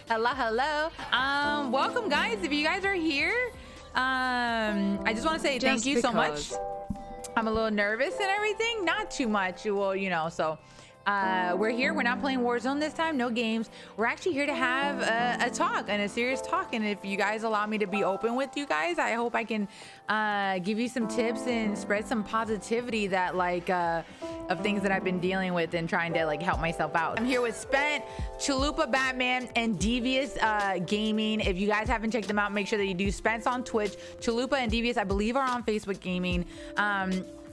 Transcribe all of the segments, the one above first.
Hello. Welcome, guys. If you guys are here, I just want to say thank you so much. I'm a little nervous and everything. Not too much. Well, so we're here. We're not playing Warzone this time. No games. We're actually here to have a talk and a serious talk. And if you guys allow me to be open with you guys, I hope I can give you some tips and spread some positivity that of things that I've been dealing with and trying to help myself out. I'm here with Spent, Chalupa Batman, and Devious Gaming. If you guys haven't checked them out, make sure that you do. Spent's on Twitch. Chalupa and Devious, I believe, are on Facebook Gaming.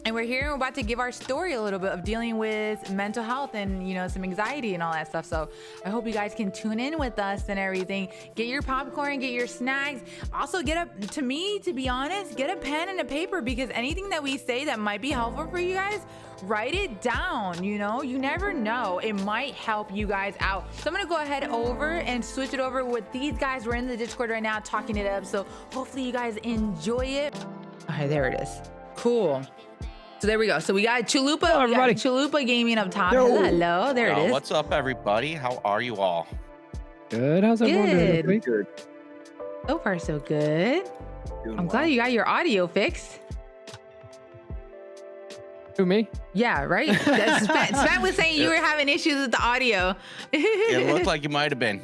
And we're here and we're about to give our story a little bit of dealing with mental health and, some anxiety and all that stuff. So I hope you guys can tune in with us and everything. Get your popcorn, get your snacks. Also to be honest, get a pen and a paper, because anything that we say that might be helpful for you guys, write it down. You never know. It might help you guys out. So I'm going to go ahead over and switch it over with these guys. We're in the Discord right now talking it up. So hopefully you guys enjoy it. Okay, there it is. Cool. So there we go. So we got Chalupa. Hello, everybody. Chalupa Gaming up top. Hello. There it is. What's up, everybody? How are you all? Good. How's everyone doing? Good. So far, so good. I'm glad you got your audio fixed. Who, me? Yeah, right? Spent was saying you were having issues with the audio. It looked like you might have been.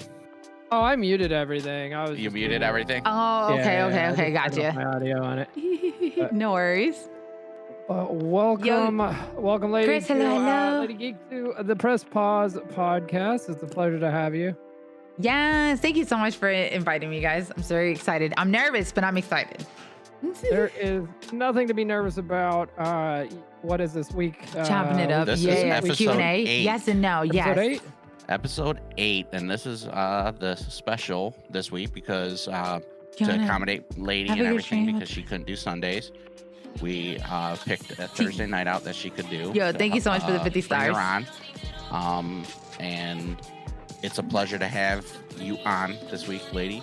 Oh, I muted everything. You muted everything? Oh, okay. Gotcha. My audio on it. No worries. Welcome, ladies. Chris, hello. Lady Geek, to the Press Pause podcast. It's a pleasure to have you. Yes, thank you so much for inviting me, guys. I'm very excited. I'm nervous, but I'm excited. There is nothing to be nervous about. What is this week? Chopping it up. This is episode Q&A. 8. Yes and no. Yes. 8? Episode 8, and this is the special this week because to accommodate Lady and everything, because she couldn't do Sundays. We picked a Thursday night out that she could do. Yo, thank you so much for the 50 stars. On. And it's a pleasure to have you on this week, Lady.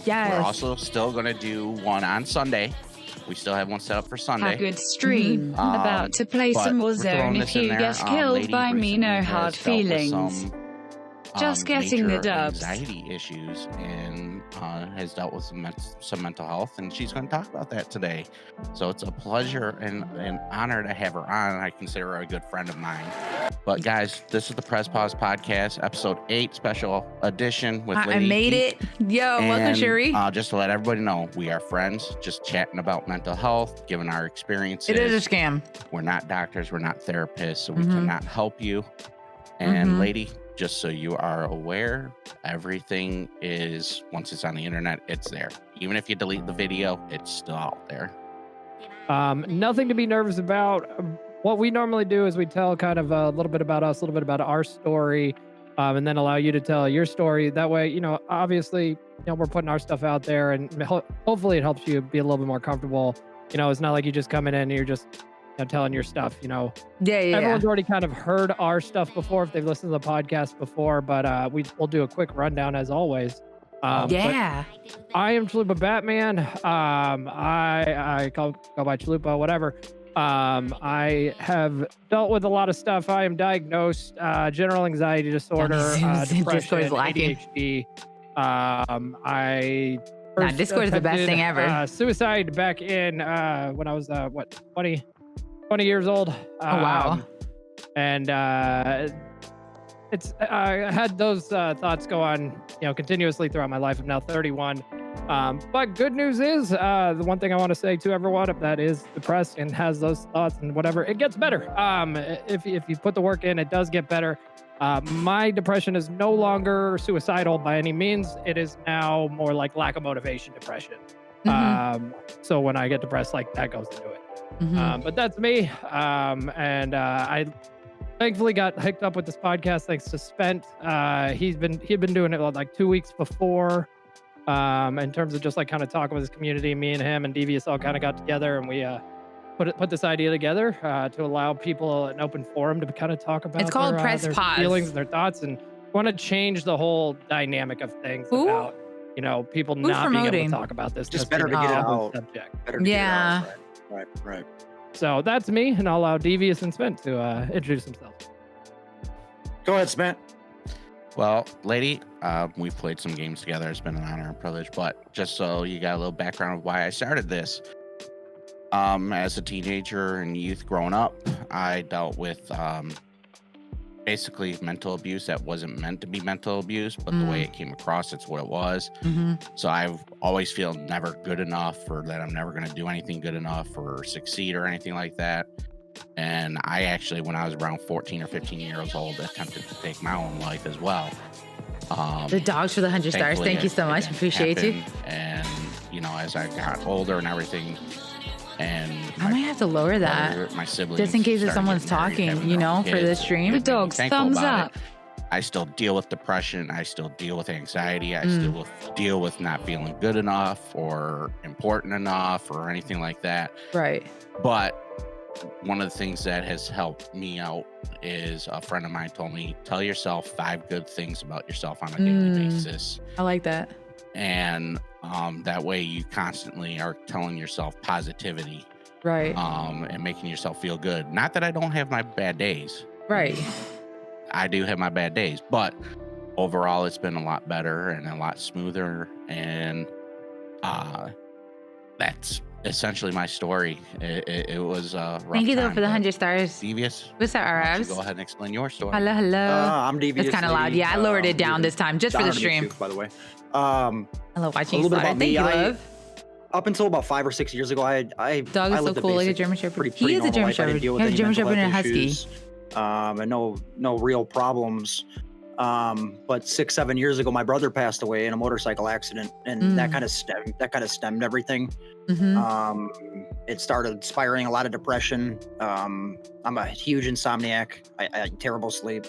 Yes. We're also still going to do one on Sunday. We still have one set up for Sunday. A good stream. About to play some Warzone. If you get killed Lady by me, no hard has dealt with feelings. Just getting major the dubs. Anxiety issues, and has dealt with some mental health, and she's going to talk about that today. So it's a pleasure and an honor to have her on. I consider her a good friend of mine. But guys, this is the Press Pause podcast, episode 8, special edition with Lady I made Geek. it. Yo, welcome, Sherry. Just to let everybody know, we are friends, just chatting about mental health, giving our experiences. It is a scam. We're not doctors, we're not therapists, so we cannot help you. And Lady, just so you are aware, everything is, once it's on the internet, it's there. Even if you delete the video, it's still out there. Nothing to be nervous about. What we normally do is we tell kind of a little bit about us, a little bit about our story, and then allow you to tell your story. That way, obviously, we're putting our stuff out there, and hopefully it helps you be a little bit more comfortable. It's not like you just coming in and you're just telling your stuff. Yeah. Everyone's already kind of heard our stuff before if they've listened to the podcast before, but we'll do a quick rundown as always. Yeah. I am Chalupa Batman. I go by Chalupa, whatever. I have dealt with a lot of stuff. I am diagnosed general anxiety disorder, depression, ADHD. Discord's the best thing ever. Suicide back in when I was 20 years old. Oh wow. And it's I had those thoughts go on continuously throughout my life. I'm now 31. But good news is the one thing I want to say to everyone that is depressed and has those thoughts and whatever, it gets better. If you put the work in, it does get better. My depression is no longer suicidal by any means. It is now more like lack of motivation depression. So when I get depressed, that goes into it. But that's me. And I thankfully got hooked up with this podcast thanks to Spent. He'd been doing it like 2 weeks before. In terms of just kind of talking with his community, me and him and Devious all kind of got together, and we put this idea together to allow people an open forum to kind of talk about. It's called Press their Pause. Feelings and their thoughts, and want to change the whole dynamic of things about people not being able to talk about this. Just better to get it out. Subject. Better to get it out. Right. So that's me, and I'll allow Devious and Spent to introduce themselves. Go ahead, Spent. Well, lady, we've played some games together. It's been an honor and privilege. But just so you got a little background of why I started this. As a teenager and youth growing up, I dealt with basically mental abuse that wasn't meant to be mental abuse, but the way it came across, it's what it was. So I've always feel never good enough, or that I'm never going to do anything good enough or succeed or anything like that. And I actually, when I was around 14 or 15 years old, attempted to take my own life as well. The dogs for the 100 stars. Thank you so much. Appreciate you. And, you know, as I got older and everything, and I might have to lower that, my siblings, just in case if someone's talking, you know, for the stream. The dogs, thumbs up. I still deal with depression. I still deal with anxiety. I still deal with not feeling good enough or important enough or anything like that. Right. But one of the things that has helped me out is a friend of mine told me, tell yourself 5 good things about yourself on a daily basis. I like that. And that way you constantly are telling yourself positivity. Right. And making yourself feel good. Not that I don't have my bad days. Right. I do have my bad days, but overall it's been a lot better and a lot smoother. And that's essentially my story. It was a rough Thank you though time, for the but 100 stars. Devious, What's up, why don't you Arabs? go ahead and explain your story. Hello, hello. I'm devious. It's kind of loud. Yeah, I lowered it down this time just for the Honor to me stream. too, by the way. Hello, watching a little bit Slaughter. about Thank me. you, love. Up until about 5 or 6 years ago, I Dog is so lived cool, like a basic, German Shepherd. pretty He is a normal German life. I didn't Shepherd. deal with He has a any German mental Shepherd and a health Husky. issues, and no real problems. But 6-7 years ago, my brother passed away in a motorcycle accident, and that kind of stemmed everything. It started spiraling a lot of depression. I'm a huge insomniac. I terrible sleep.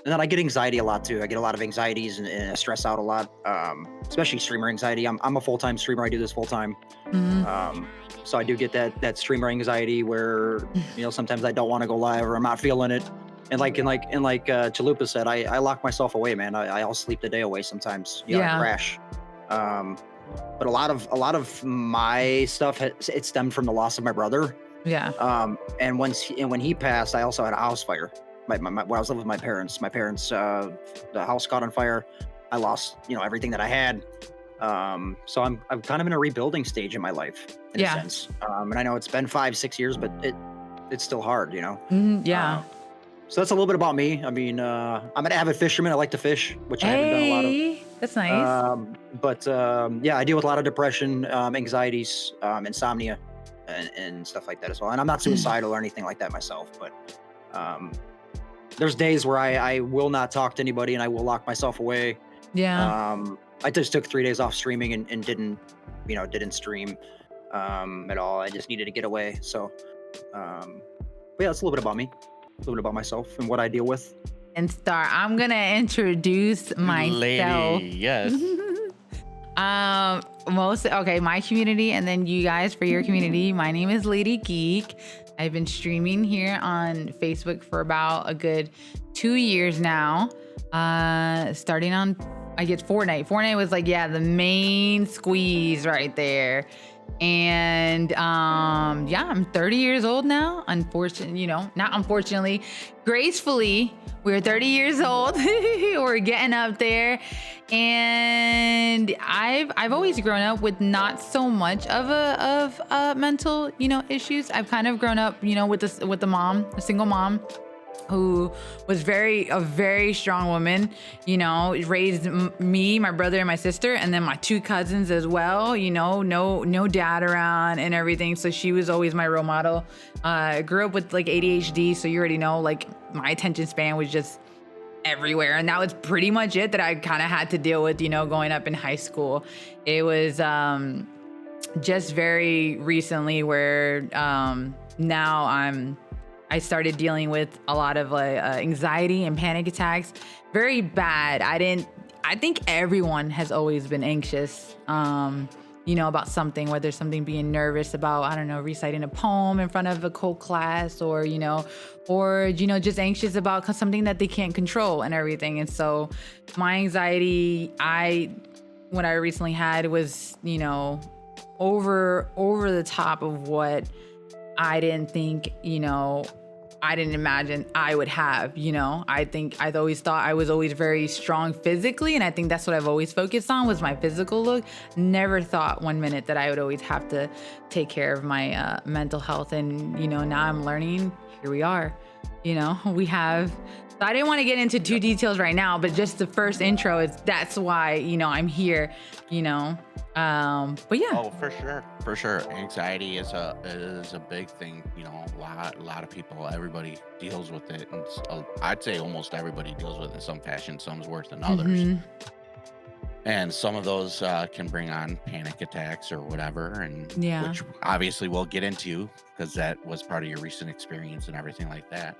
And then I get anxiety a lot too. I get a lot of anxieties and I stress out a lot, especially streamer anxiety. I'm a full-time streamer. I do this full-time. So I do get that streamer anxiety where, you know, sometimes I don't want to go live or I'm not feeling it. And like Chalupa said, I lock myself away, man. I'll sleep the day away sometimes. You know, I crash. But a lot of my stuff it stemmed from the loss of my brother. Yeah. And when he passed, I also had a house fire. When I was living with my parents, the house caught on fire. I lost, you know, everything that I had. So I'm kind of in a rebuilding stage in my life, in a sense. And I know it's been 5-6 years, but it's still hard, you know. So that's a little bit about me. I mean, I'm an avid fisherman. I like to fish, which I haven't done a lot of. That's nice. But yeah, I deal with a lot of depression, anxieties, insomnia, and stuff like that as well. And I'm not suicidal or anything like that myself, but there's days where I will not talk to anybody and I will lock myself away. Yeah. I just took 3 days off streaming and didn't stream at all. I just needed to get away. So, but yeah, that's a little bit about me, a little bit about myself and what I deal with. And Star, I'm gonna introduce myself. Lady, yes. My community, and then you guys for your community. My name is Lady Geek. I've been streaming here on Facebook for about a good 2 years now. Starting on, I guess, Fortnite. Fortnite was like, the main squeeze right there. And I'm 30 years old now. Unfortunately, not unfortunately, gracefully, we're 30 years old. We're getting up there. And I've always grown up with not so much of mental, issues. I've kind of grown up, with a mom, a single mom, who was a very strong woman, raised me, my brother, and my sister, and then my 2 cousins as well, no dad around and everything. So she was always my role model. I grew up with like ADHD, so you already know, like, my attention span was just everywhere. And that was pretty much it that I kind of had to deal with, going up in high school. It was just very recently where now I started dealing with a lot of anxiety and panic attacks. Very bad. I think everyone has always been anxious, about something, whether something being nervous about, I don't know, reciting a poem in front of a whole class or just anxious about something that they can't control and everything. And so my anxiety, what I recently had was, over the top of what I didn't think, I didn't imagine I would have, you know. I've always thought I was always very strong physically, and I think that's what I've always focused on was my physical look. Never thought one minute that I would always have to take care of my mental health. And, you know, now I'm learning, here we are, you know, we have, so I didn't want to get into too details right now, but just the first intro is, that's why, you know, I'm here, you know. But yeah. Oh, for sure. Anxiety is a big thing. You know, a lot of people, everybody deals with it, and I'd say almost everybody deals with it in some fashion. Some's worse than others, and some of those can bring on panic attacks or whatever, and which obviously we'll get into because that was part of your recent experience and everything like that.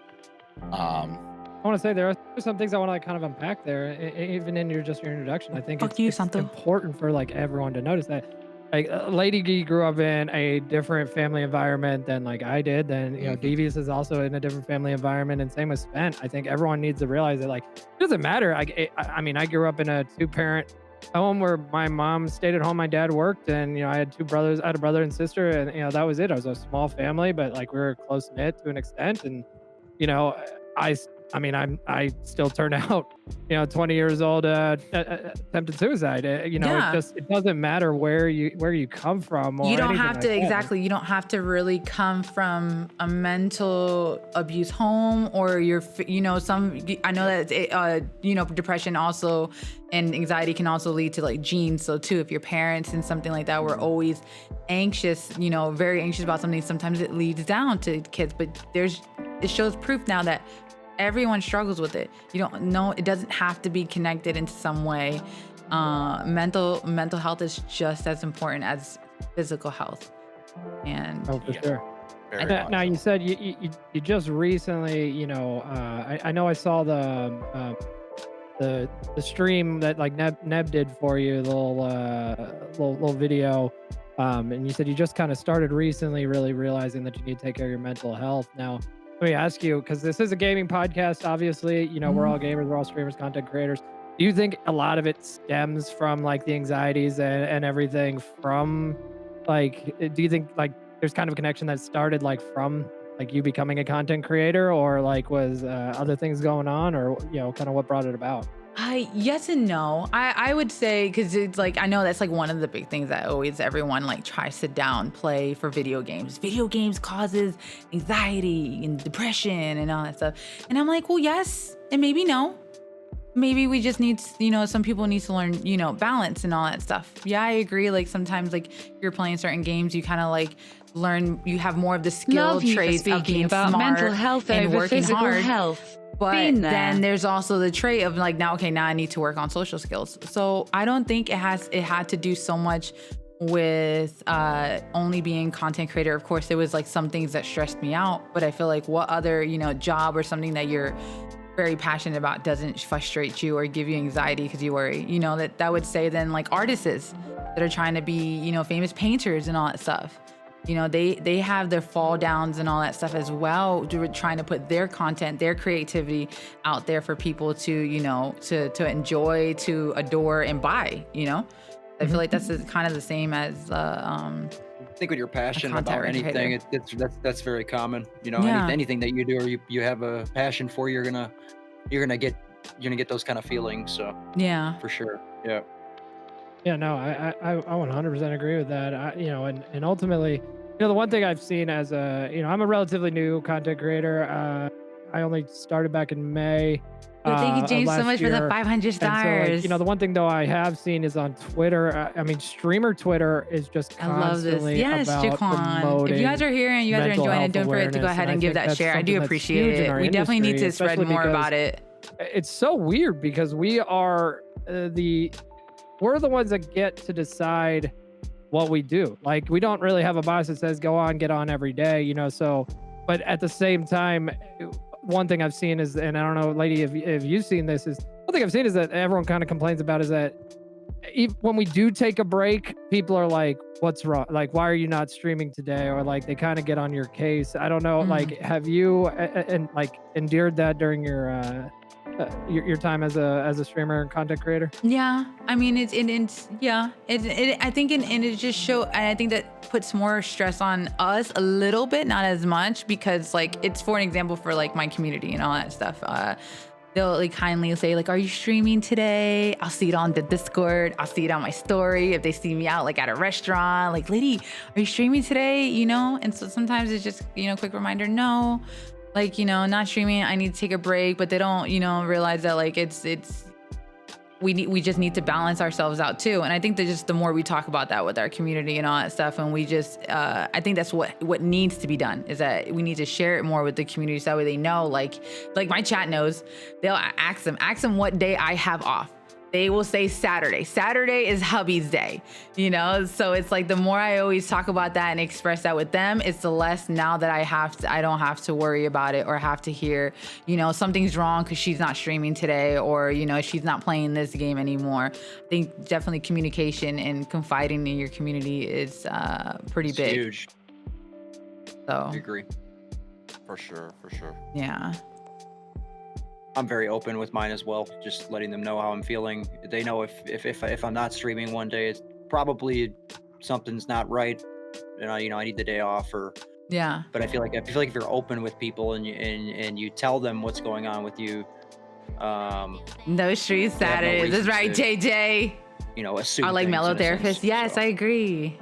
I want to say there are some things I want to like kind of unpack there, even in your introduction. I think it's important for like everyone to notice that like Lady G grew up in a different family environment than like I did. Then, you know, Devious is also in a different family environment, and same with Spent. I think everyone needs to realize that like it doesn't matter. I mean, I grew up in a 2-parent home where my mom stayed at home, my dad worked, and, you know, I had 2 brothers. I had a brother and sister, and, you know, that was it. I was a small family, but like we were close knit to an extent, and, you know, I mean, I still turned out, you know, 20 years old, attempted suicide. You know, it doesn't matter where you come from. Or you don't have to like You don't have to really come from a mental abuse home, or you know, I know that you know, depression also and anxiety can also lead to like genes. So too, if your parents and something like that were always anxious, you know, very anxious about something, sometimes it leads down to kids. But it shows proof now that everyone struggles with it. You don't know, it doesn't have to be connected in some way. Mental health is just as important as physical health. And for sure. Now you said you just recently, you know, I know I saw the stream that like Neb did for you, the little video, and you said you just kind of started recently really realizing that you need to take care of your mental health. Now, let me ask you, because this is a gaming podcast, obviously, you know, we're all gamers, we're all streamers, content creators. Do you think a lot of it stems from like the anxieties and everything from like, do you think like there's kind of a connection that started like from like you becoming a content creator, or like was other things going on, or, you know, kind of what brought it about? Yes and no. I would say, because it's like, I know that's like one of the big things that always everyone like tries to downplay for video games. Video games causes anxiety and depression and all that stuff. And I'm like, well, yes, and maybe no. Maybe we just need, you know, some people need to learn, you know, balance and all that stuff. Yeah, I agree. Like sometimes like you're playing certain games, you kind of like learn, you have more of the skill traits of being about smart mental health and over working physical hard. health. But then there's also the trait of like, now I need to work on social skills. So I don't think it had to do so much with only being content creator. Of course, there was like some things that stressed me out, but I feel like what other, you know, job or something that you're very passionate about doesn't frustrate you or give you anxiety because you worry, you know, that would say then like artists that are trying to be, you know, famous painters and all that stuff. You know, they have their fall downs and all that stuff as well, trying to put their content, their creativity out there for people to, you know, to enjoy, to adore and buy, you know? I feel like that's kind of the same as I think when you're passionate about anything, that's very common. You know, anything that you do or you have a passion for, you're gonna get those kind of feelings. So yeah, for sure. Yeah. Yeah, no, I 100% agree with that. You know, and ultimately, you know, the one thing I've seen as you know, I'm a relatively new content creator. I only started back in May. Thank you, James, so much for the 500 stars. So, like, you know, the one thing though I have seen is on Twitter. I mean, streamer Twitter is just constantly about promoting. If you guys are here and you guys are enjoying it, don't forget to go ahead and give that share. I do appreciate it. We definitely need to spread more about it. It's so weird because we are we're the ones that get to decide what we do. Like, we don't really have a boss that says go on, get on every day, you know. So, but at the same time, one thing I've seen is, and I don't know, lady, if you've seen this, is one thing I've seen is that everyone kind of complains about is that when we do take a break, people are like, what's wrong? Like, why are you not streaming today? Or like, they kind of get on your case. I don't know. Like, have you and like endured that during your time as a streamer and content creator? Yeah, I mean, I think it just I think that puts more stress on us a little bit, not as much, because like, it's for an example for like my community and all that stuff. They'll like kindly say like, are you streaming today? I'll see it on the Discord. I'll see it on my story. If they see me out like at a restaurant, like, lady, are you streaming today? You know? And so sometimes it's just, quick reminder, no, like, not streaming. I need to take a break, but they don't, realize that like we just need to balance ourselves out too. And I think that just the more we talk about that with our community and all that stuff, and we just, I think that's what needs to be done, is that we need to share it more with the community so that way they know, like my chat knows. They'll ask them what day I have off. They will say Saturday. Saturday is hubby's day, So it's like, the more I always talk about that and express that with them, it's the less now that I don't have to worry about it or have to hear, something's wrong because she's not streaming today, or, she's not playing this game anymore. I think definitely communication and confiding in your community is pretty big. Huge. So I agree. For sure. Yeah. I'm very open with mine as well, just letting them know how I'm feeling. They know if I'm not streaming one day, it's probably something's not right, and I need the day off, or yeah. But I feel like if you're open with people and you tell them what's going on with you, no street Saturdays. That's right, JJ. Assume I like mellow therapist. Yes, so. I agree.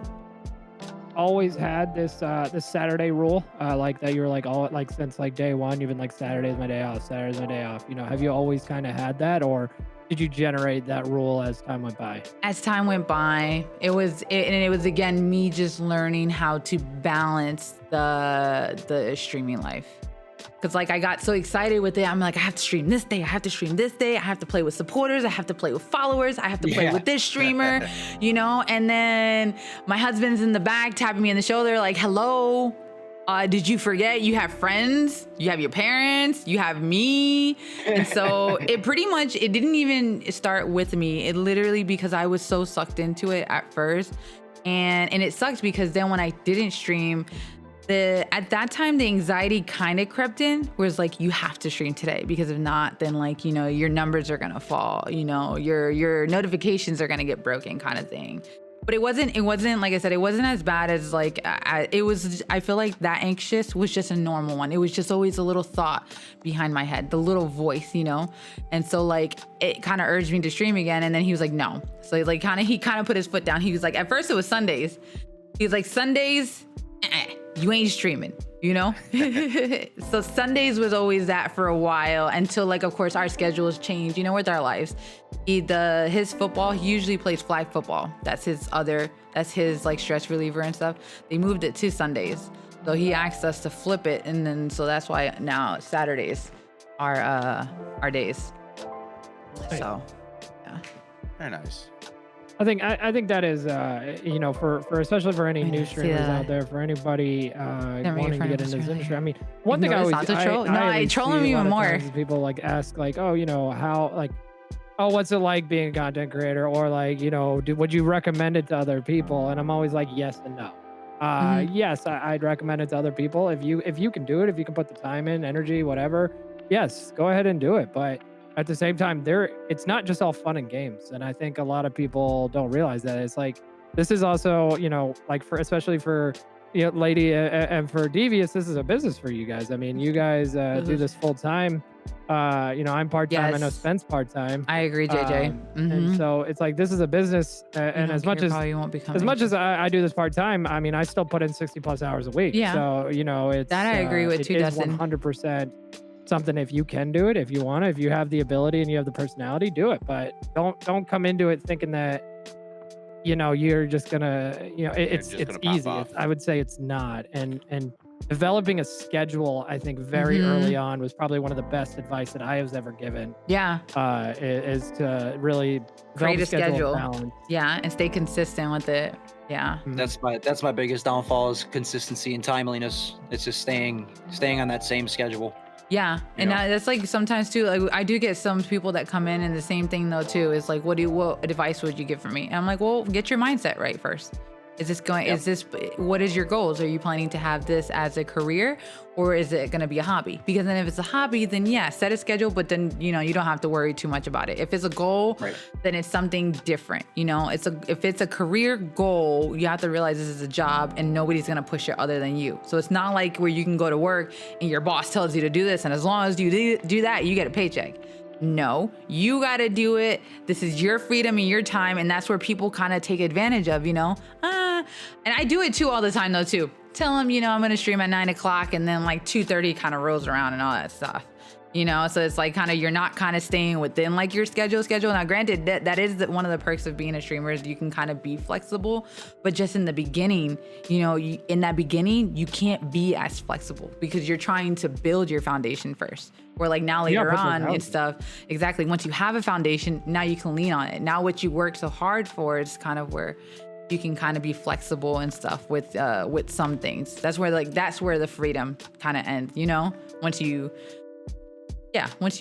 Always had this Saturday rule, like that you were like all like since like day one, you've been like, Saturday's my day off, Saturday's my day off. Have you always kind of had that, or did you generate that rule as time went by? As time went by, it was again me just learning how to balance the streaming life. Because like, I got so excited with it. I'm like, I have to stream this day. I have to stream this day. I have to play with supporters. I have to play with followers. I have to play with this streamer, And then my husband's in the back tapping me on the shoulder like, hello, did you forget you have friends? You have your parents. You have me. And so it didn't even start with me. It literally, because I was so sucked into it at first. And it sucked because then when I didn't stream, at that time, the anxiety kind of crept in, where it's like, you have to stream today, because if not, then like, your numbers are going to fall, your notifications are going to get broken, kind of thing. But it wasn't, like I said, it wasn't as bad as like, it was, I feel like that anxious was just a normal one. It was just always a little thought behind my head, the little voice, And so like, it kind of urged me to stream again. And then he was like, no. So like, he kind of put his foot down. He was like, at first it was Sundays. He was like, Sundays, you ain't streaming, So Sundays was always that for a while, until like, of course, our schedules changed, with our lives. His football, he usually plays flag football. That's his like stress reliever and stuff. They moved it to Sundays. So he asked us to flip it. And then, so that's why now Saturdays are our days. So, yeah. Very nice. I think that is, for especially for any new streamers out there, for anybody wanting to get into this industry. I mean, one thing I troll him even more. People like ask like, oh, how like, oh, what's it like being a content creator, or like, would you recommend it to other people? And I'm always like, yes and no. Yes, I'd recommend it to other people if you can do it, if you can put the time in, energy, whatever. Yes, go ahead and do it, but at the same time, it's not just all fun and games. And I think a lot of people don't realize that. It's like, this is also, like especially for, Lady and for Devious, this is a business for you guys. I mean, you guys do this full time. I'm part-time. Yes. I know Spence part-time. I agree, JJ. And so it's like, this is a business. And as much as I do this part-time, I mean, I still put in 60 plus hours a week. Yeah. So, it's that I agree with too, Dustin. 100% something. If you can do it, if you want to, if you have the ability and you have the personality, do it. But don't come into it thinking that you're just gonna it's easy. I would say it's not. And developing a schedule, I think very early on, was probably one of the best advice that I was ever given. Yeah. Is to really create a schedule. Yeah, and stay consistent with it. Yeah. That's my biggest downfall, is consistency and timeliness. It's just staying on that same schedule. Yeah, and that's like sometimes too. Like I do get some people that come in, and the same thing though too is like, what advice would you give for me? And I'm like, well, get your mindset right first. Is this going? Yep. Is this? What is your goals? Are you planning to have this as a career, or is it going to be a hobby? Because then if it's a hobby, then yeah, set a schedule. But then you don't have to worry too much about it. If it's a goal, then it's something different. If it's a career goal, you have to realize this is a job, and nobody's going to push it other than you. So it's not like where you can go to work and your boss tells you to do this, and as long as you do that, you get a paycheck. No, you got to do it. This is your freedom and your time. And that's where people kind of take advantage of, and I do it too all the time though, too. Tell them, I'm going to stream at 9 o'clock and then like 2:30 kind of rolls around and all that stuff, so it's like kind of, you're not kind of staying within like your schedule. Now, granted, that is one of the perks of being a streamer is you can kind of be flexible, but just in the beginning, in that beginning, you can't be as flexible because you're trying to build your foundation first. Or like now later on and stuff. Exactly. Once you have a foundation, now you can lean on it. Now what you work so hard for is kind of where you can kind of be flexible and stuff with some things. That's where the freedom kind of ends, once you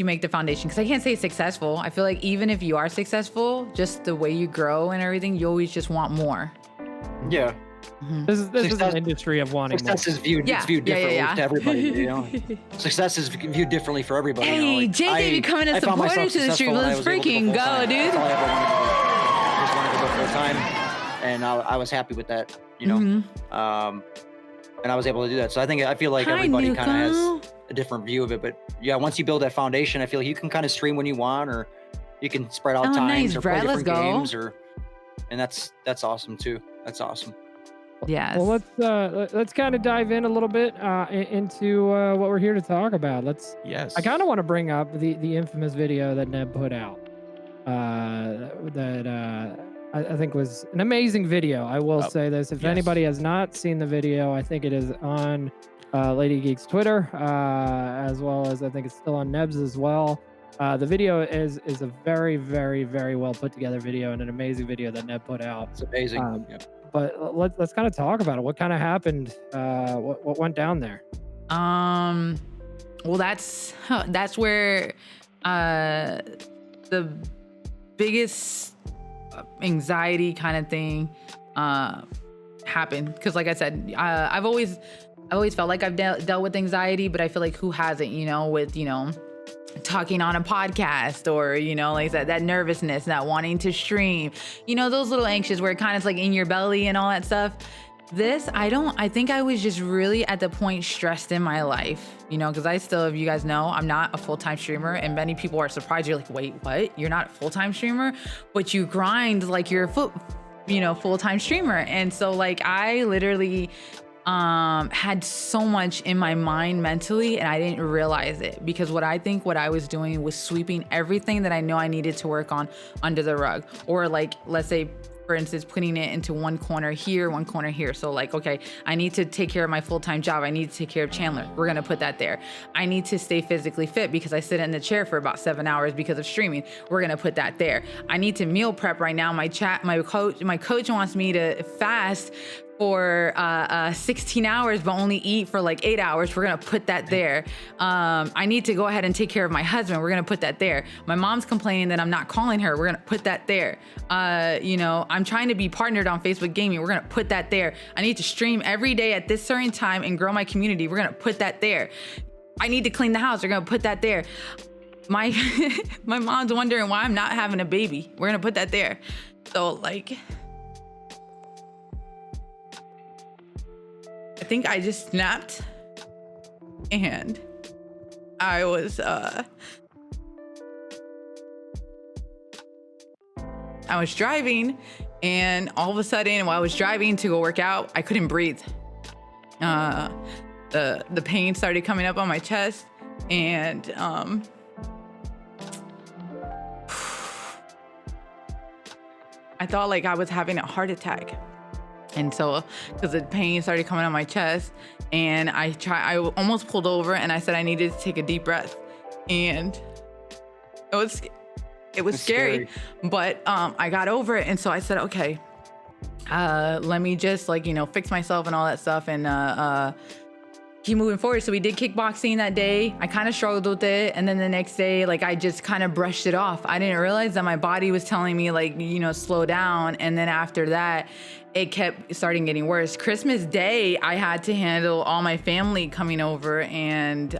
make the foundation. Because I can't say successful. I feel like even if you are successful, just the way you grow and everything, you always just want more. Yeah. Mm-hmm. This is an industry of wanting success more. Is viewed differently to everybody. Success is viewed differently for everybody. Hey, JJ becoming a supporter to the stream. Let's freaking go, dude. I just wanted to go full time, and I was happy with that, and I was able to do that. So I feel like everybody kind of has a different view of it. But yeah, once you build that foundation, I feel like you can kind of stream when you want, or you can spread out times, or play different games, and that's awesome too. That's awesome. Yes. Well, let's kind of dive in a little bit into what we're here to talk about. I kind of want to bring up the infamous video that Neb put out. That I think was an amazing video. I will say this: if anybody has not seen the video, I think it is on Lady Geek's Twitter, as well as I think it's still on Neb's as well. The video is a very, very, very well put together video and an amazing video that Neb put out. It's amazing. But let's kind of talk about it. What kind of happened? What went down there? Well, that's where the biggest anxiety kind of thing happened. Because like I said, I've always felt like I've dealt with anxiety, but I feel like who hasn't, with talking on a podcast or like that nervousness, that wanting to stream, those little anxious where it kind of like in your belly and all that stuff. I think I was just really at the point stressed in my life, because I still, if you guys know, I'm not a full-time streamer, and many people are surprised. You're like, wait, what? You're not a full-time streamer, but you grind like you're a full-time streamer. And so like I literally had so much in my mind mentally, and I didn't realize it, because what I was doing was sweeping everything that I know I needed to work on under the rug, or like, let's say, for instance, putting it into one corner here, one corner here. So like, okay, I need to take care of my full-time job. I need to take care of Chandler. We're going to put that there. I need to stay physically fit because I sit in the chair for about 7 hours because of streaming. We're going to put that there. I need to meal prep right now. My coach wants me to fast for 16 hours, but only eat for like 8 hours. We're gonna put that there. I need to go ahead and take care of my husband. We're gonna put that there. My mom's complaining that I'm not calling her. We're gonna put that there. I'm trying to be partnered on Facebook Gaming. We're gonna put that there. I need to stream every day at this certain time and grow my community. We're gonna put that there. I need to clean the house. We're gonna put that there. My mom's wondering why I'm not having a baby. We're gonna put that there. So like, I think I just snapped, and I was driving, and all of a sudden while I was driving to go work out, I couldn't breathe. The pain started coming up on my chest, and I thought like I was having a heart attack. And so, because the pain started coming on my chest, and I almost pulled over, and I said I needed to take a deep breath, and it was scary. But I got over it, and so I said, okay, let me just fix myself and all that stuff, and keep moving forward. So we did kickboxing that day. I kind of struggled with it. And then the next day, like I just kind of brushed it off. I didn't realize that my body was telling me like, slow down. And then after that, it kept starting getting worse. Christmas Day, I had to handle all my family coming over and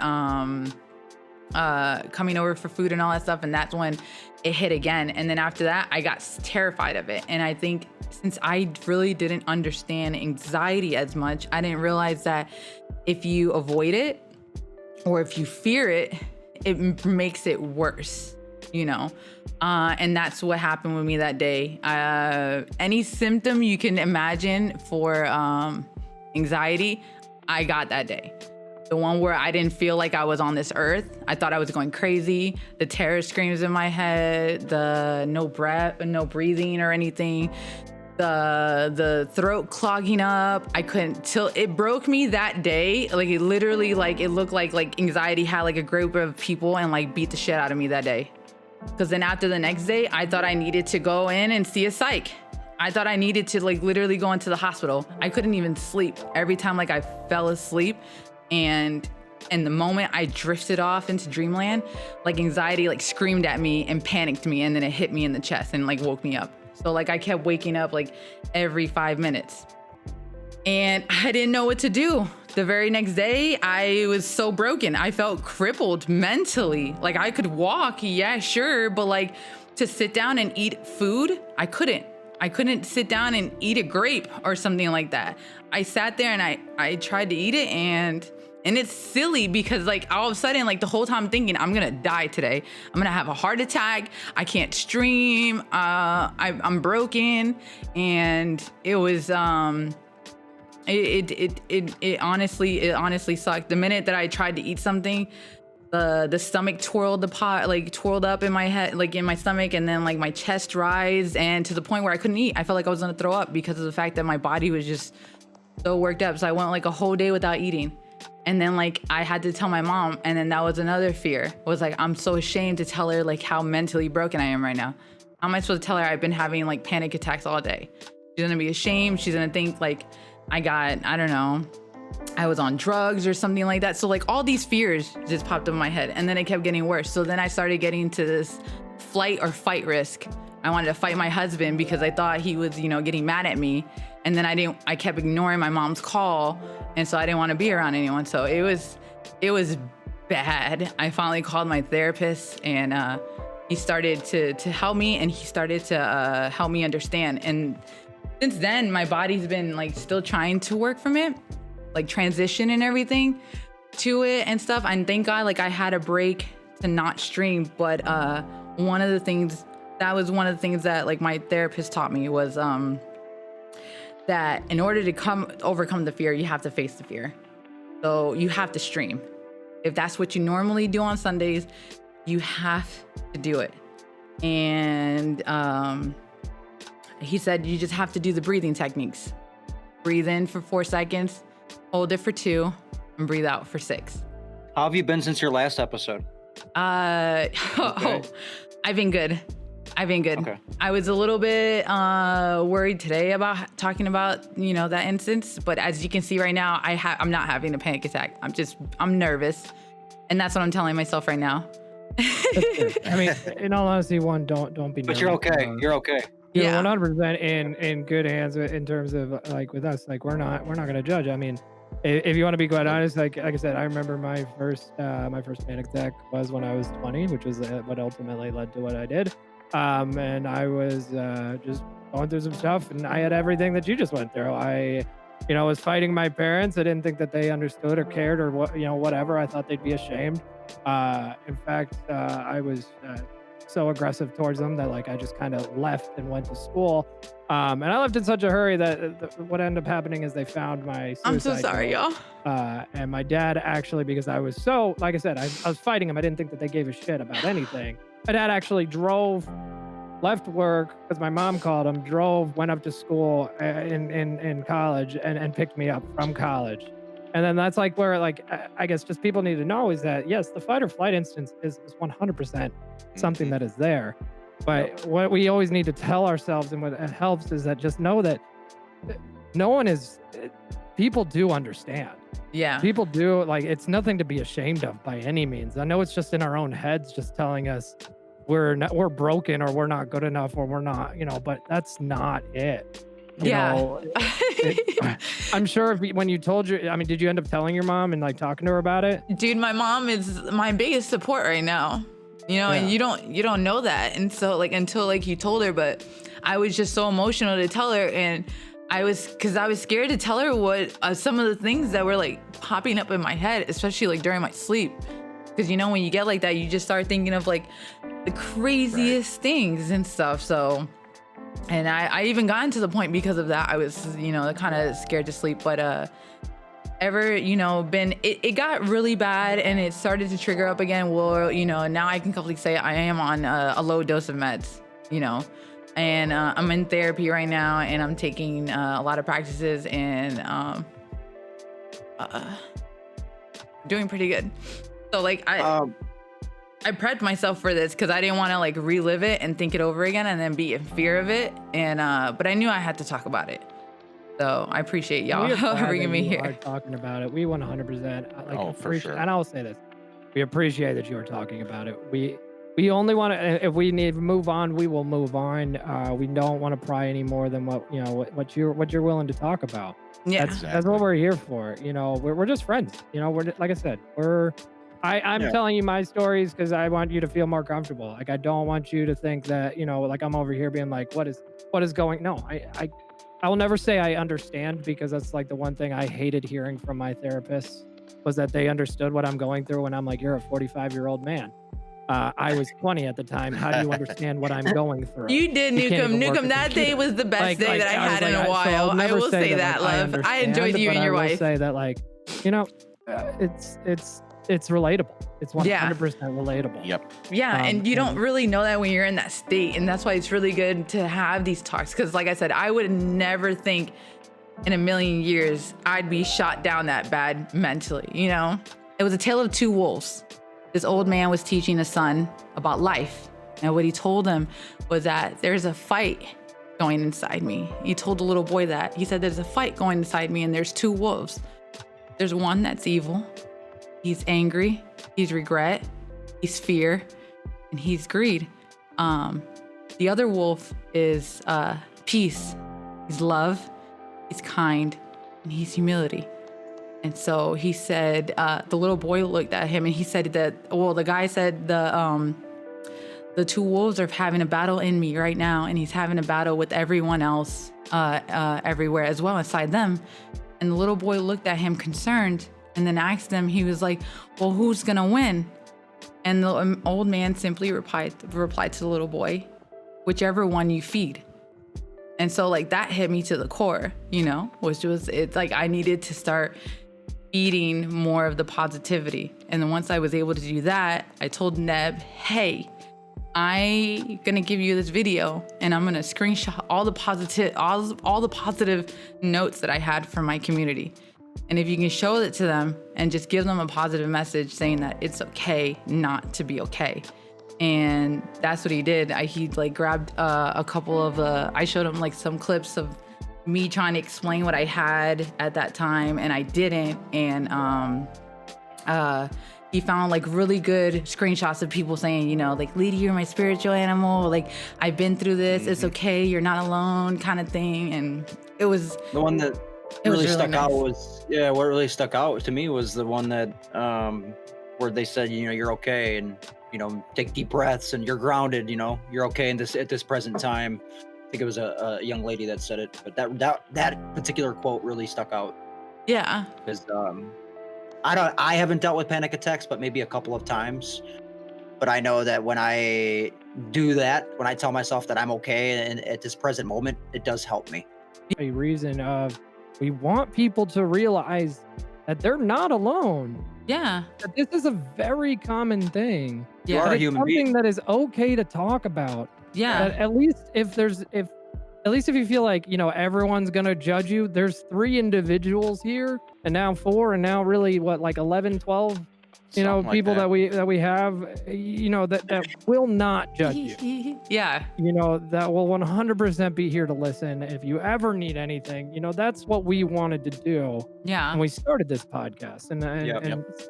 coming over for food and all that stuff. And that's when it hit again. And then after that, I got terrified of it. And I think since I really didn't understand anxiety as much, I didn't realize that if you avoid it or if you fear it, it makes it worse, and that's what happened with me that day. Any symptom you can imagine for anxiety, I got that day. The one where I didn't feel like I was on this earth. I thought I was going crazy. The terror screams in my head, the no breath, no breathing or anything. The throat clogging up. I couldn't till it broke me that day. Like it literally, like it looked like anxiety had like a group of people and like beat the shit out of me that day. Because then after the next day, I thought I needed to go in and see a psych. I thought I needed to like literally go into the hospital. I couldn't even sleep. Every time like I fell asleep and the moment I drifted off into dreamland, like anxiety like screamed at me and panicked me, and then it hit me in the chest and like woke me up. So like I kept waking up like every 5 minutes and I didn't know what to do. The very next day, I was so broken. I felt crippled mentally. Like I could walk, yeah, sure. But like to sit down and eat food, I couldn't sit down and eat a grape or something like that. I sat there and I tried to eat it and it's silly because like all of a sudden, like the whole time I'm thinking I'm gonna die today. I'm gonna have a heart attack. I can't stream. I'm broken, and it was it honestly sucked. The minute that I tried to eat something, the stomach twirled up in my head, like in my stomach, and then like my chest rise, and to the point where I couldn't eat. I felt like I was gonna throw up because of the fact that my body was just so worked up. So I went like a whole day without eating. And then like I had to tell my mom, and then that was another fear. It was like I'm so ashamed to tell her like how mentally broken I am right now. How am I supposed to tell her I've been having like panic attacks all day? She's gonna be ashamed. She's gonna think like I was on drugs or something like that. So like all these fears just popped up in my head, and then it kept getting worse. So then I started getting to this flight or fight risk. I wanted to fight my husband because I thought he was, getting mad at me. And then I kept ignoring my mom's call. And so I didn't want to be around anyone. So it was bad. I finally called my therapist, and he started to help me, and he started to help me understand. And since then, my body's been like still trying to work from it, like transition and everything to it and stuff. And thank God, like I had a break to not stream. But one of the things that like my therapist taught me was that in order to overcome the fear, you have to face the fear. So you have to stream. If that's what you normally do on Sundays, you have to do it. And he said you just have to do the breathing techniques. Breathe in for 4 seconds, hold it for 2, and breathe out for 6. How have you been since your last episode? I've been good. Okay. I was a little bit worried today about talking about, that instance. But as you can see right now, I'm not having a panic attack. I'm nervous. And that's what I'm telling myself right now. I mean, in all honesty, don't be nervous. But you're okay. You're okay. You're 100% in good hands in terms of like with us. Like we're not going to judge. I mean, if you want to be quite honest, like I said, I remember my first panic attack was when I was 20, which was what ultimately led to what I did. And I was just going through some stuff, and I had everything that you just went through. I was fighting my parents. I didn't think that they understood or cared or whatever. I thought they'd be ashamed. In fact, I was so aggressive towards them that like I just kind of left and went to school. And I left in such a hurry that what ended up happening is they found my suicide I'm so sorry, note. y'all. And my dad actually, because I was so, like I said, I was fighting him. I didn't think that they gave a shit about anything. My dad actually left work because my mom called him, went up to school in college and picked me up from college. And then that's like where like, I guess just people need to know is that, yes, the fight or flight instance is 100% something that is there. But what we always need to tell ourselves and what helps is that just know that people do understand. Yeah. People do, like, it's nothing to be ashamed of by any means. I know it's just in our own heads, just telling us we're broken or we're not good enough or we're not, but that's not it. You know, I'm sure when you told did you end up telling your mom and like talking to her about it? Dude, my mom is my biggest support right now. And you don't know that. And so like until like you told her, but I was just so emotional to tell her, and I was scared to tell her what some of the things that were like popping up in my head, especially like during my sleep. Because when you get like that, you just start thinking of like the craziest things and stuff. So, and I even gotten to the point because of that. I was, kind of scared to sleep, but it got really bad and it started to trigger up again. Well, now I can comfortably say I am on a low dose of meds, and I'm in therapy right now, and I'm taking a lot of practices, and doing pretty good. So like I prepped myself for this because I didn't want to like relive it and think it over again and then be in fear of it. And but I knew I had to talk about it. So I appreciate y'all bringing me here. Talking about it, we 100% for sure. And I'll say this: we appreciate that you are talking about it. We only want to, if we need to move on, we will move on. We don't want to pry any more than what you're willing to talk about. Yeah, that's what we're here for. We're just friends. We're like I said, I'm telling you my stories because I want you to feel more comfortable. Like I don't want you to think that like I'm over here being like, what is going? No, I will never say I understand, because that's like the one thing I hated hearing from my therapist, was that they understood what I'm going through when I'm like, you're a 45-year-old man. I was 20 at the time. How do you understand what I'm going through? You did, Nukem. Nukem, that day was the best day that I had in a while. I will say that, love. I enjoyed you and your wife. I will say that, it's relatable. It's 100% relatable. Yep. Yeah, and you don't really know that when you're in that state, and that's why it's really good to have these talks. Because, like I said, I would never think in a million years I'd be shot down that bad mentally. It was a tale of two wolves. This old man was teaching his son about life. And what he told him was that there's a fight going inside me. He told the little boy that. He said, there's a fight going inside me, and there's two wolves. There's one that's evil. He's angry. He's regret. He's fear. And he's greed. The other wolf is peace. He's love. He's kind. And he's humility. And so he said, the little boy looked at him and he said that, the guy said the two wolves are having a battle in me right now. And he's having a battle with everyone else everywhere as well inside them. And the little boy looked at him concerned and then asked him, he was like, well, who's going to win? And the old man simply replied to the little boy, whichever one you feed. And so like that hit me to the core, which was, it's like I needed to start feeding more of the positivity. And then once I was able to do that, I told Neb, hey, I'm gonna give you this video and I'm gonna screenshot all the positive notes that I had from my community. And if you can show it to them and just give them a positive message saying that it's okay not to be okay. And that's what he did. He like grabbed a couple of I showed him like some clips of me trying to explain what I had at that time, and I didn't. And he found like really good screenshots of people saying, like, Lady, you're my spiritual animal. Like, I've been through this. Mm-hmm. It's okay. You're not alone, kind of thing. And it was the one that really stuck out was what really stuck out to me was the one that where they said, you're okay, and take deep breaths, and you're grounded. You're okay at this present time. I think it was a young lady that said it, but that particular quote really stuck out. Yeah. Because I haven't dealt with panic attacks, but maybe a couple of times. But I know that when I do that, when I tell myself that I'm okay and at this present moment, it does help me. A reason of we want people to realize that they're not alone. Yeah. That this is a very common thing. You are a human being. Something that is okay to talk about. Yeah. At least if you feel like, everyone's going to judge you, there's 3 individuals here, and now 4, and now really 11, 12 you know, Something like people that we have, you know, that will not judge you. Yeah. You know, that will 100% be here to listen. If you ever need anything, you know, that's what we wanted to do Yeah. when we started this podcast. And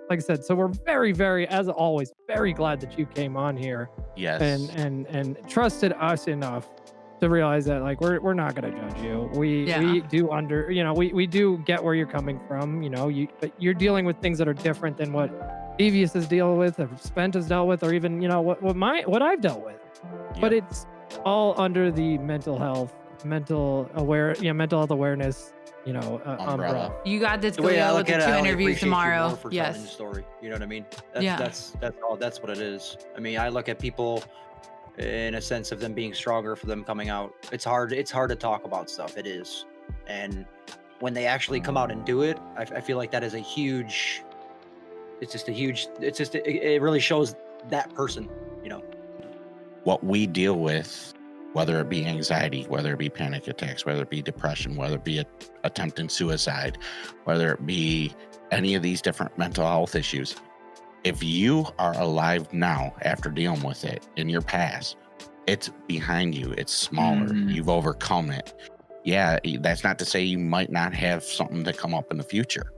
like I said, so we're very, very, as always, very glad that you came on here. Yes. And trusted us enough to realize that, like, we're not going to judge you. We do we do get where you're coming from, you know, but you're dealing with things that are different than what Devious has dealt with, or Spent has dealt with, or even, you know, what I've dealt with. Yeah. But it's all under the mental health awareness, you know, umbrella. You got this The way I Khalil, look with at the it, 2 I only interviews appreciate you tomorrow. more for telling the Yes. story. You know what I mean? Yeah. That's all. That's what it is. I mean, I look at people in a sense of them being stronger for them coming out. It's hard to talk about stuff. It is. And when they actually come out and do it, I feel like that is a huge, it really shows that person, you know. What we deal with, whether it be anxiety, whether it be panic attacks, whether it be depression, whether it be attempting suicide, whether it be any of these different mental health issues, if you are alive now after dealing with it in your past, it's behind you. It's smaller. You've overcome it. Yeah, that's not to say you might not have something to come up in the future,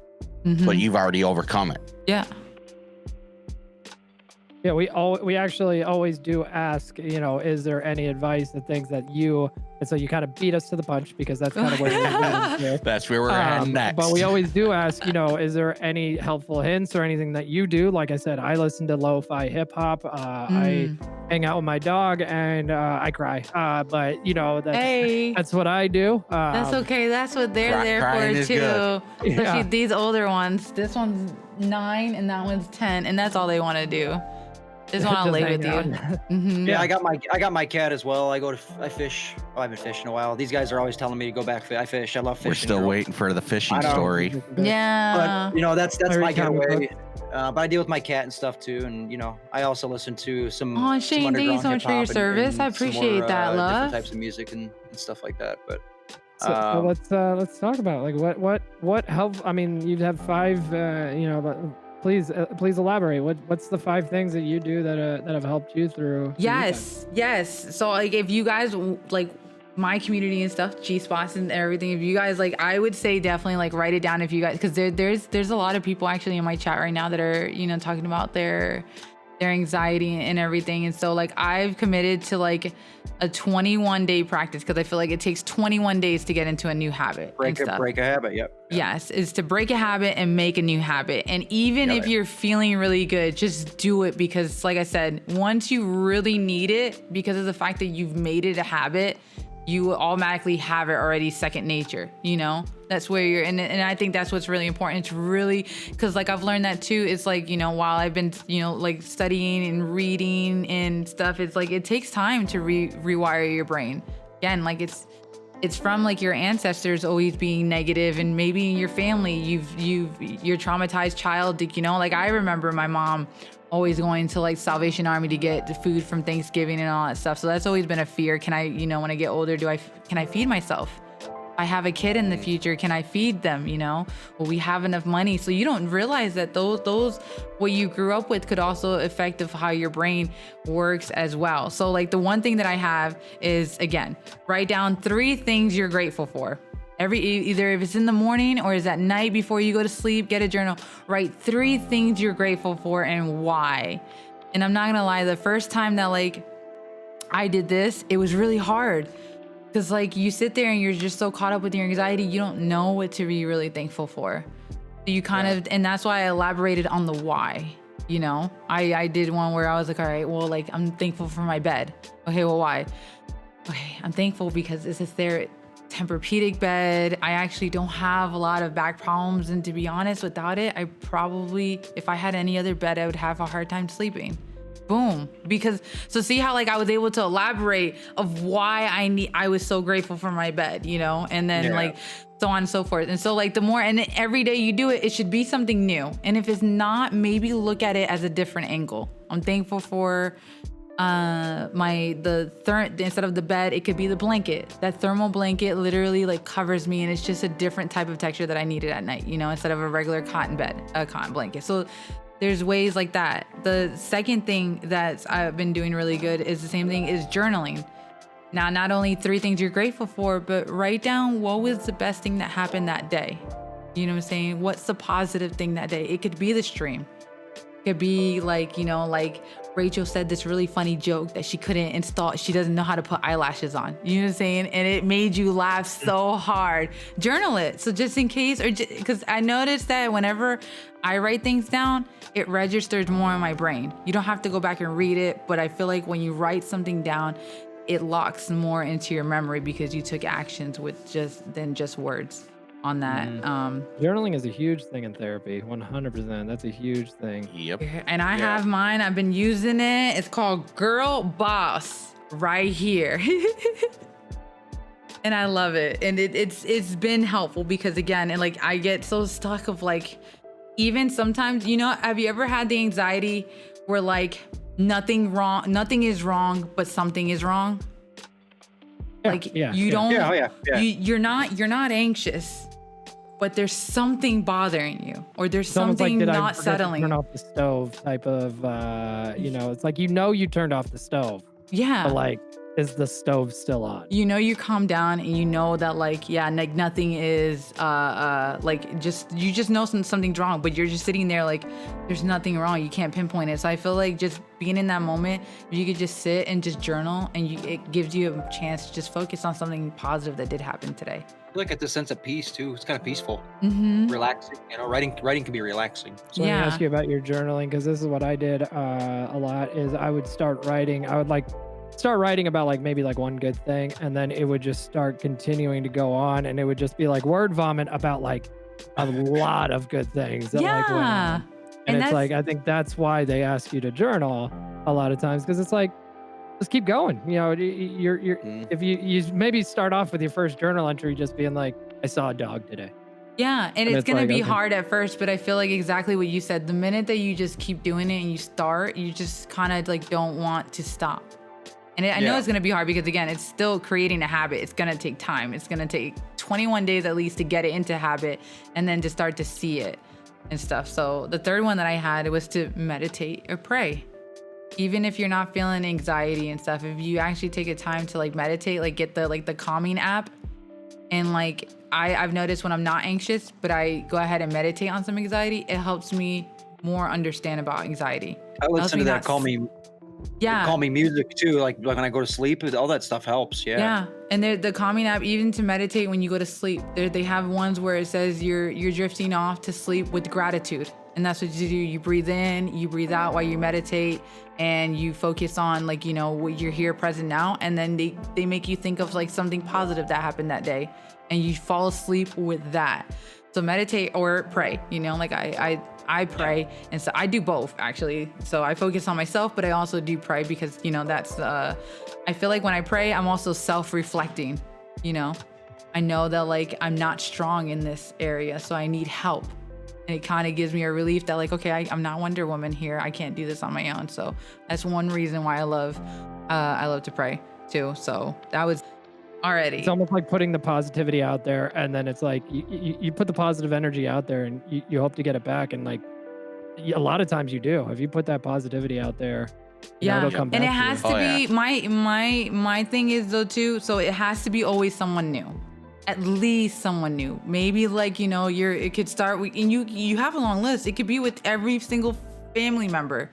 but you've already overcome it. Yeah. Yeah, we actually always do ask, you know, is there any advice and things that you, and so you kind of beat us to the punch, because that's kind of where we're heading. That's where we're heading next. But we always do ask, you know, is there any helpful hints or anything that you do? Like I said, I listen to lo-fi hip hop. I hang out with my dog, and I cry. But you know, that's what I do. That's okay. That's what they're there for too. Especially these older ones. This one's 9 and that one's 10, and that's all they want to do. Just want to lay with you. Yeah, I got my cat as well. I fish. I haven't fished in a while. These guys are always telling me to go back. I fish. I love fishing. We're still waiting for the fishing story. Yeah. But you know, that's my getaway. But I deal with my cat and stuff too, and you know, I also listen to some. Oh, Shane, thank you so much for your service. I appreciate that, love. Different types of music and stuff like that. But so let's talk about, like, what help. I mean, you have 5. You know, but please elaborate. What's the 5 things that you do that have helped you through? Yes. So like, if you guys like my community and stuff, G-Spots and everything, if you guys like, I would say definitely like write it down if you guys, because there's a lot of people actually in my chat right now that are, you know, talking about their anxiety and everything. And so like, I've committed to like a 21-day practice, because I feel like it takes 21 days to get into a new habit. Break a habit. Yep. Yes, is to break a habit and make a new habit. And even if you're feeling really good, just do it, because like I said, once you really need it, because of the fact that you've made it a habit, you automatically have it already second nature, you know? That's where you're, and I think that's what's really important. It's really, because like I've learned that too. It's like, you know, while I've been, you know, like studying and reading and stuff, it's like, it takes time to rewire your brain. Again, like it's from like your ancestors always being negative, and maybe in your family, you're traumatized child, you know? Like I remember my mom always going to like Salvation Army to get the food from Thanksgiving and all that stuff. So that's always been a fear. Can I, you know, when I get older, can I feed myself? I have a kid in the future, can I feed them, you know? Will we have enough money? So you don't realize that those what you grew up with could also affect of how your brain works as well. So like the one thing that I have is, again, write down 3 things you're grateful for. Either if it's in the morning or is at night before you go to sleep, get a journal, write 3 things you're grateful for and why. And I'm not gonna lie, the first time that like I did this, it was really hard. Because like you sit there and you're just so caught up with your anxiety, you don't know what to be really thankful for. So you kind of, and that's why I elaborated on the why, you know? I did one where I was like, all right, well, like I'm thankful for my bed. Okay, well, why? Okay, I'm thankful because it's a Tempur-Pedic bed. I actually don't have a lot of back problems, and to be honest, without it, I probably, if I had any other bed, I would have a hard time sleeping. Boom. Because so see how like I was able to elaborate of why I was so grateful for my bed, you know, and then like so on and so forth. And so like the more, and every day you do it, it should be something new. And if it's not, maybe look at it as a different angle. I'm thankful for instead of the bed, it could be the blanket. That thermal blanket literally like covers me, and it's just a different type of texture that I needed at night, you know, instead of a regular cotton blanket. So There's ways like that. The second thing that I've been doing really good is the same thing, is journaling. Now, not only 3 things you're grateful for, but write down what was the best thing that happened that day. You know what I'm saying? What's the positive thing that day? It could be the stream. It could be like, you know, like Rachel said this really funny joke that she couldn't install. She doesn't know how to put eyelashes on. You know what I'm saying? And it made you laugh so hard. Journal it. So just in case, or because I noticed that whenever I write things down, it registers more in my brain. You don't have to go back and read it, but I feel like when you write something down, it locks more into your memory because you took actions with just words on that. Journaling is a huge thing in therapy. 100%. That's a huge thing. Yep. And I have mine. I've been using it. It's called Girl Boss right here. And I love it. And it's been helpful because again, and like I get so stuck of like, even sometimes, you know, have you ever had the anxiety where like nothing is wrong, but something is wrong? You're not anxious, but there's something bothering you, or there's something not settling. Turn off the stove type of, you know, it's like, you know, you turned off the stove. Yeah. But like, is the stove still on? You know, you calm down and you know that like, yeah, like nothing is, like you just know something's wrong, but you're just sitting there like, there's nothing wrong. You can't pinpoint it. So I feel like just being in that moment, you could just sit and just journal, and it gives you a chance to just focus on something positive that did happen today. Look at the sense of peace too. It's kind of peaceful, Mm-hmm. relaxing. You know, writing can be relaxing. So let me ask you about your journaling, because this is what I did a lot. Is I would start writing. I would start writing about like maybe like one good thing, and then it would just start continuing to go on, and it would just be like word vomit about like a lot of good things that like went on. And it's like, I think that's why they ask you to journal a lot of times, because it's like, just keep going. You know, if you maybe start off with your first journal entry just being like, I saw a dog today. Yeah, and it's gonna like, be okay. hard at first, but I feel like exactly what you said. The minute that you just keep doing it and you start, you just kind of like don't want to stop. And I know it's gonna be hard because again, it's still creating a habit. It's gonna take time. It's gonna take 21 days at least to get it into habit, and then to start to see it and stuff. So the third one that I had, it was to meditate or pray. Even if you're not feeling anxiety and stuff, if you actually take a time to like meditate, like get the calming app, and like I've noticed when I'm not anxious, but I go ahead and meditate on some anxiety, it helps me more understand about anxiety. I listen to that calm me music too, like when I go to sleep. All that stuff helps. Yeah, and the calming app, even to meditate when you go to sleep, they have ones where it says you're drifting off to sleep with gratitude, and that's what you do. You breathe in, you breathe out while you meditate, and you focus on like, you know, what you're here present now, and then they make you think of like something positive that happened that day, and you fall asleep with that. So meditate or pray, you know, like I pray, and so I do both actually. So I focus on myself, but I also do pray because, you know, that's I feel like when I pray, I'm also self-reflecting, you know. I know that like I'm not strong in this area, so I need help. And it kind of gives me a relief that like, okay, I'm not Wonder Woman here. I can't do this on my own. So that's one reason why I love to pray too. So that was already. It's almost like putting the positivity out there, and then it's like you put the positive energy out there, and you hope to get it back, and like a lot of times you do. If you put that positivity out there, it'll come back. And it has to be my thing is though too. So it has to be always someone new, at least someone new. Maybe like, you know, it could start with, and you have a long list. It could be with every single family member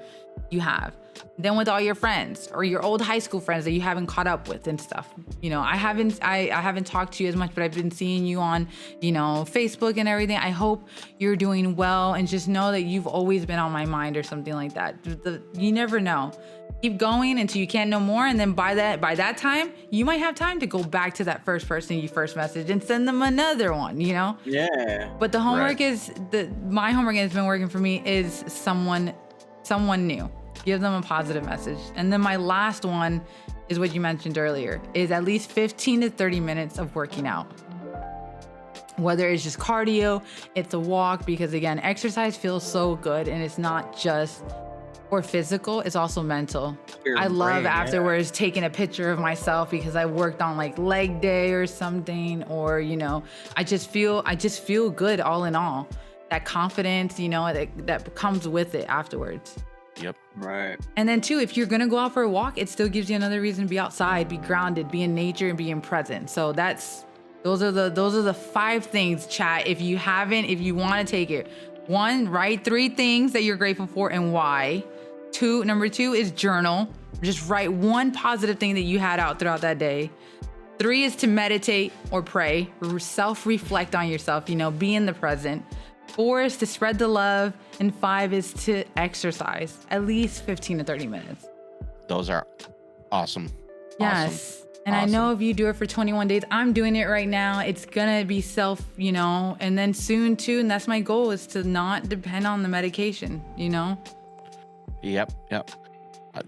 you have. Then with all your friends or your old high school friends that you haven't caught up with and stuff. You know, I haven't talked to you as much, but I've been seeing you on, you know, Facebook and everything. I hope you're doing well, and just know that you've always been on my mind or something like that. You never know. Keep going until you can't no more, and then by that time, you might have time to go back to that first person you first messaged and send them another one, you know? Yeah. But the homework my homework has been working for me is someone new. Give them a positive message. And then my last one is what you mentioned earlier, is at least 15 to 30 minutes of working out. Whether it's just cardio, it's a walk, because again, exercise feels so good, and it's not just for physical, it's also mental. I love afterwards taking a picture of myself because I worked on like leg day or something, or, you know, I just feel good all in all. that confidence, you know, that comes with it afterwards. Yep. Right. And then too, if you're gonna go out for a walk, it still gives you another reason to be outside, be grounded, be in nature, and be in present. So those are the 5 things, chat. If you want to take it, 1, write 3 things that you're grateful for and why. Number 2 is journal. Just write 1 positive thing that you had out throughout that day. 3 is to meditate or pray, self-reflect on yourself, you know, be in the present. 4 is to spread the love, and 5 is to exercise at least 15 to 30 minutes. Those are awesome. Yes. Awesome. And I know if you do it for 21 days, I'm doing it right now. It's gonna be you know, and then soon too, and that's my goal, is to not depend on the medication, you know? Yep.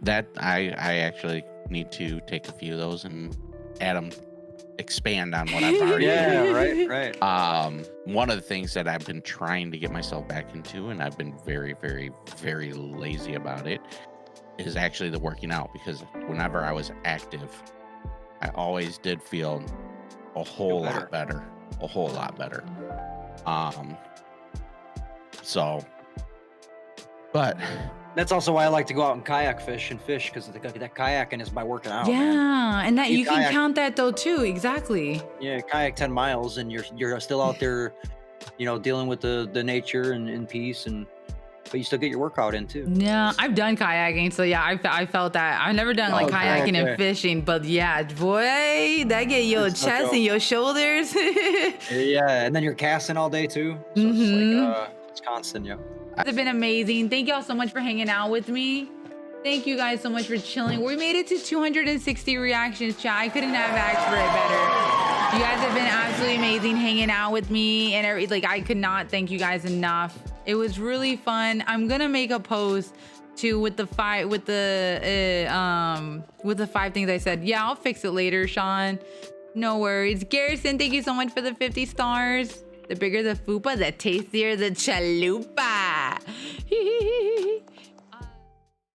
That I actually need to take a few of those and add them, expand on what I've already Yeah, right. One of the things that I've been trying to get myself back into, and I've been very, very, very lazy about it, is actually the working out, because whenever I was active, I always did feel a whole lot better. But that's also why I like to go out and kayak fish, because that kayaking is my working out. Yeah, man. and that you can count that though too. Exactly. Yeah, kayak 10 miles, and you're still out there, you know, dealing with the nature and in peace, but you still get your workout in too. Yeah, I've done kayaking, so yeah, I felt that. I've never done like kayaking and fishing, but yeah, boy, that get your chest and your shoulders. Yeah, and then you're casting all day too. So it's like it's constant, yeah. It's been amazing. Thank y'all so much for hanging out with me. Thank you guys so much for chilling. We made it to 260 reactions, chat. I couldn't have asked for it better. You guys have been absolutely amazing hanging out with me, and I could not thank you guys enough. It was really fun. I'm gonna make a post too with the 5 things I said. Yeah, I'll fix it later, Sean. No worries. Garrison, thank you so much for the 50 stars. The bigger the fupa, the tastier the chalupa.